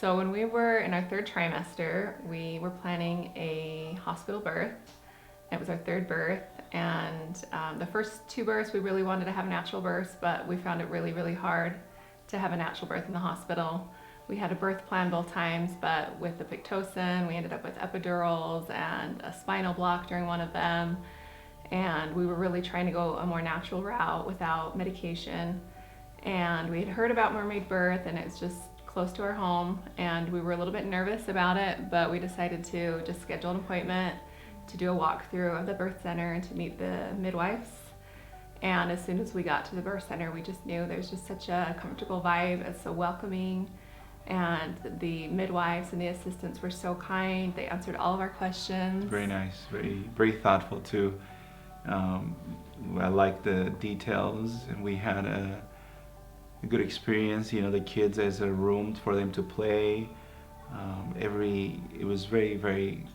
So when we were in our third trimester, we were planning a hospital birth. It was our third birth, and the first two births we really wanted to have natural births, but we found it really, really hard to have a natural birth in the hospital. We had a birth plan both times, but with the Pitocin, we ended up with epidurals and a spinal block during one of them. And we were really trying to go a more natural route without medication. And we had heard about Mermaid Birth, and it's just close to our home, and we were a little bit nervous about it, but we decided to just schedule an appointment to do a walkthrough of the birth center and to meet the midwives. And as soon as we got to the birth center, we just knew there's just such a comfortable vibe. It's so welcoming. And the midwives and the assistants were so kind. They answered all of our questions. Very nice, very thoughtful too. I like the details, and we had a good experience. You know, the kids, there's a room for them to play. It was very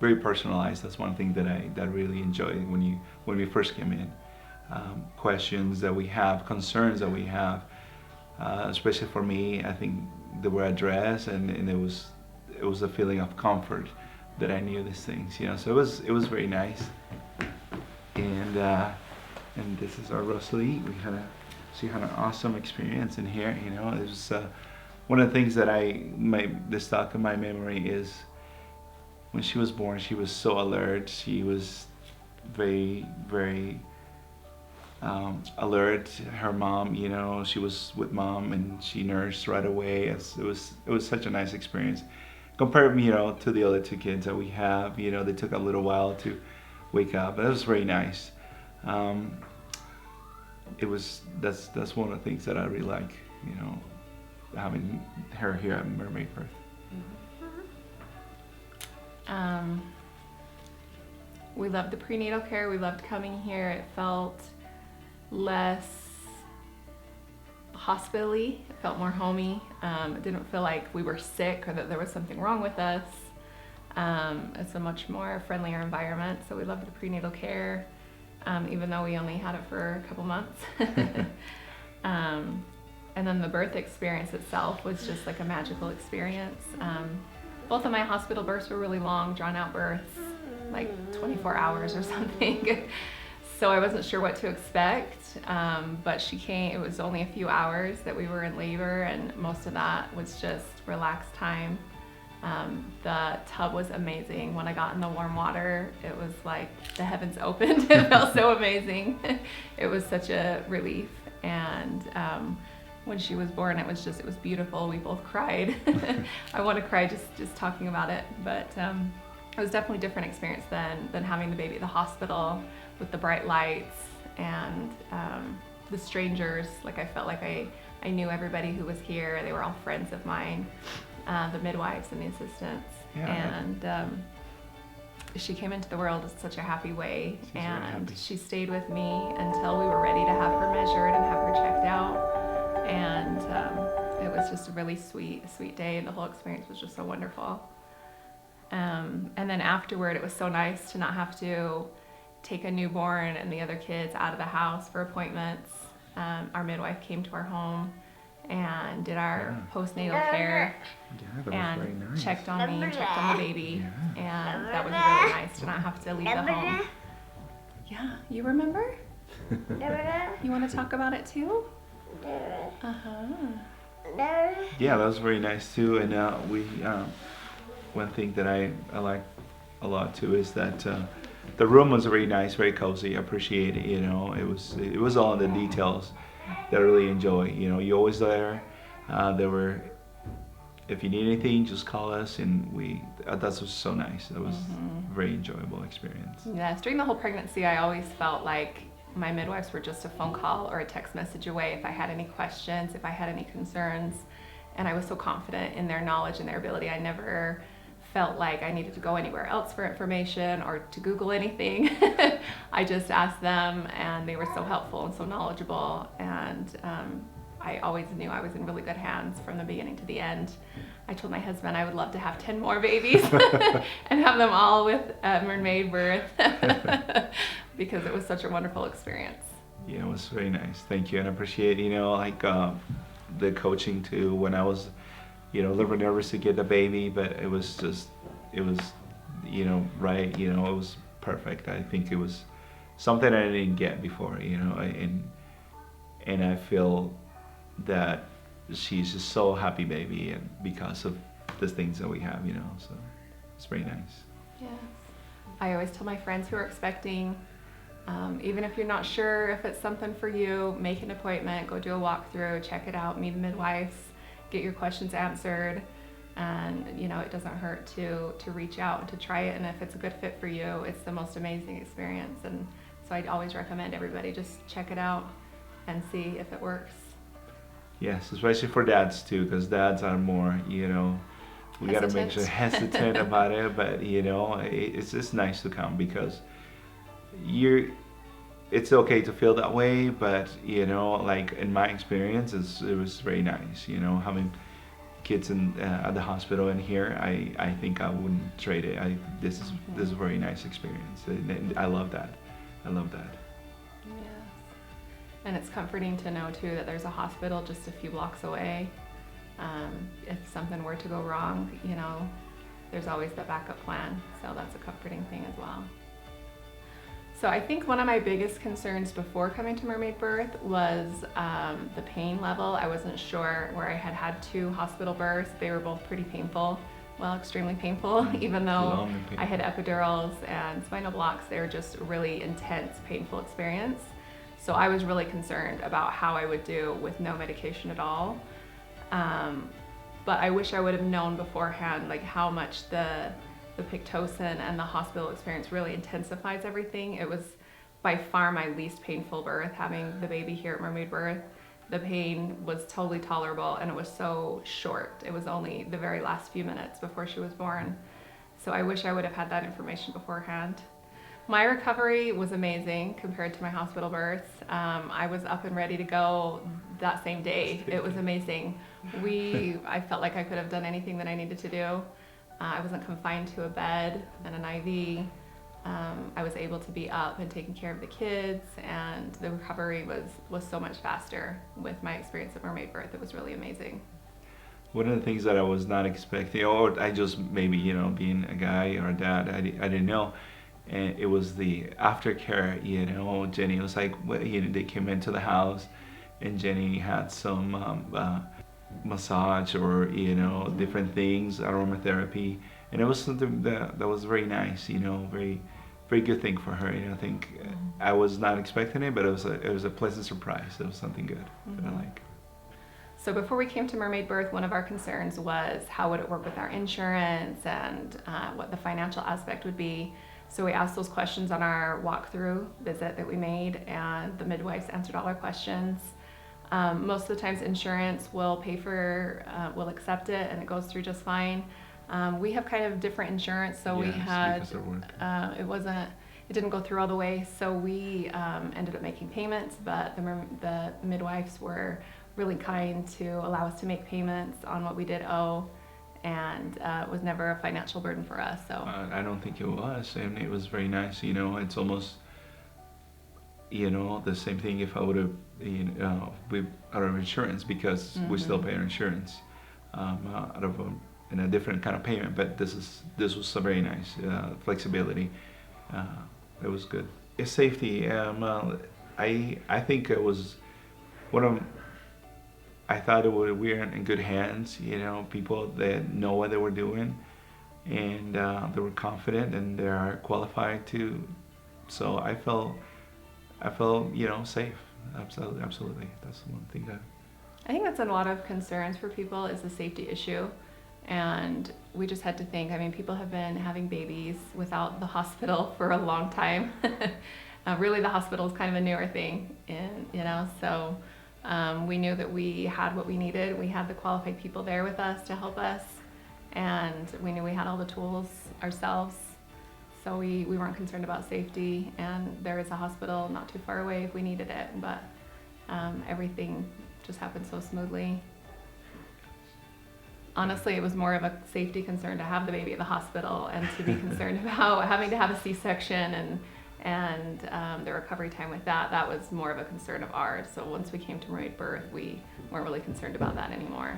personalized. That's one thing that I really enjoyed when we first came in. Questions that we have, concerns that we have, especially for me, I think they were addressed, and it was a feeling of comfort that I knew these things. You know, so it was very nice. And this is our Rosalie. She had an awesome experience in here. You know, it was one of the things that the stuck in my memory is when she was born. She was so alert. She was very alert. Her mom, you know, she was with mom and she nursed right away. It was such a nice experience. Compared, you know, to the other two kids that we have, you know, they took a little while to wake up. But it was very nice. That's one of the things that I really like, you know, having her here at Mermaid Birth. We loved the prenatal care. We loved coming here. It felt less hospital-y. It felt more homey. It didn't feel like we were sick or that there was something wrong with us. It's a much more friendlier environment. So we loved the prenatal care, even though we only had it for a couple months. And then the birth experience itself was just like a magical experience. Both of my hospital births were really long, drawn out births, like 24 hours or something. So I wasn't sure what to expect, but she came. It was only a few hours that we were in labor, and most of that was just relaxed time. The tub was amazing. When I got in the warm water, it was like the heavens opened. It felt so amazing. It was such a relief. And when she was born, it was beautiful. We both cried. I want to cry just talking about it, but it was definitely a different experience than having the baby at the hospital with the bright lights and the strangers. Like I felt like I knew everybody who was here. They were all friends of mine, the midwives and the assistants. Yeah. And she came into the world in such a happy way. And she stayed with me until we were ready to have her measured and have her checked out. And it was just a really sweet day, and the whole experience was just so wonderful. And then afterward, it was so nice to not have to take a newborn and the other kids out of the house for appointments. Our midwife came to our home and did our postnatal care and checked on me, checked on the baby, and that was really nice to not have to leave the home. Yeah, you remember? You want to talk about it too? Yeah, that was very nice too. And one thing that I like a lot too is that the room was very nice, very cozy. I appreciate it. You know, it was all in the details that I really enjoy. You know, you're always there. If you need anything, just call us, and that was so nice. That was a very enjoyable experience. Yes, during the whole pregnancy, I always felt like my midwives were just a phone call or a text message away if I had any questions, if I had any concerns. And I was so confident in their knowledge and their ability. I never felt like I needed to go anywhere else for information or to Google anything. I just asked them, and they were so helpful and so knowledgeable. And I always knew I was in really good hands from the beginning to the end. I told my husband I would love to have 10 more babies and have them all with Mermaid Birth because it was such a wonderful experience. Yeah, it was very nice. Thank you, and I appreciate, you know, like the coaching too. When I was you know, a little bit nervous to get the baby, but it was just, it was, you know, right, you know, it was perfect. I think it was something I didn't get before, you know, and I feel that she's just so happy baby, and because of the things that we have, you know, so it's very nice. Yes. I always tell my friends who are expecting, even if you're not sure if it's something for you, make an appointment, go do a walkthrough, check it out, meet the midwives, get your questions answered, and you know, it doesn't hurt to reach out and to try it, and if it's a good fit for you, it's the most amazing experience. And so I'd always recommend everybody just check it out and see if it works. Yes, especially for dads too, because dads are more, you know, we got to make sure hesitant about it, but you know, it's just nice to come because it's okay to feel that way, but you know, like in my experience, it was very nice, you know, having kids at the hospital and here, I think I wouldn't trade it. This is a very nice experience. I love that. I love that. Yes. And it's comforting to know too that there's a hospital just a few blocks away. If something were to go wrong, you know, there's always the backup plan. So that's a comforting thing as well. So I think one of my biggest concerns before coming to Mermaid Birth was the pain level. I wasn't sure where I had 2 hospital births. They were both pretty painful, well, extremely painful, even though I had epidurals and spinal blocks. They were just really intense, painful experience. So I was really concerned about how I would do with no medication at all. But I wish I would have known beforehand, like how much the Pitocin and the hospital experience really intensifies everything. It was by far my least painful birth, having the baby here at Mermaid Birth. The pain was totally tolerable and it was so short. It was only the very last few minutes before she was born. So I wish I would have had that information beforehand. My recovery was amazing compared to my hospital births. I was up and ready to go that same day. It was amazing. I felt like I could have done anything that I needed to do. I wasn't confined to a bed and an IV. I was able to be up and taking care of the kids, and the recovery was so much faster with my experience at Mermaid Birth. It was really amazing. One of the things that I was not expecting, or I just maybe, you know, being a guy or a dad, I didn't know. And it was the aftercare, you know. Jenny was like, you know, they came into the house and Jenny had some massage or, you know, different things, aromatherapy. And it was something that was very nice, you know, very, very good thing for her. You know, I think I was not expecting it, but it was a pleasant surprise. It was something good that I like. So before we came to Mermaid Birth, one of our concerns was how would it work with our insurance and what the financial aspect would be. So we asked those questions on our walkthrough visit that we made, and the midwives answered all our questions. Most of the times insurance will pay for, will accept it, and it goes through just fine. We have kind of different insurance, so we had, it didn't go through all the way, so we ended up making payments, but the midwives were really kind to allow us to make payments on what we did owe, and it was never a financial burden for us. So I don't think it was, and it was very nice. You know, it's almost, you know, the same thing if I would have, you know, with out of insurance, because we still pay our insurance out of in a different kind of payment. But this was a very nice flexibility. It was good. Safety. I think it was one of. I thought we were in good hands, you know, people that know what they were doing, and they were confident and they are qualified to. So I felt, you know, safe. Absolutely. That's the one thing that. I think that's a lot of concerns for people is the safety issue, and we just had to think. I mean, people have been having babies without the hospital for a long time. Really, the hospital is kind of a newer thing, you know, so. We knew that we had what we needed. We had the qualified people there with us to help us, and we knew we had all the tools ourselves. So we weren't concerned about safety, and there is a hospital not too far away if we needed it, but everything just happened so smoothly. Honestly, it was more of a safety concern to have the baby at the hospital and to be concerned about having to have a C-section and the recovery time with that was more of a concern of ours. So once we came to Mermaid Birth, we weren't really concerned about that anymore.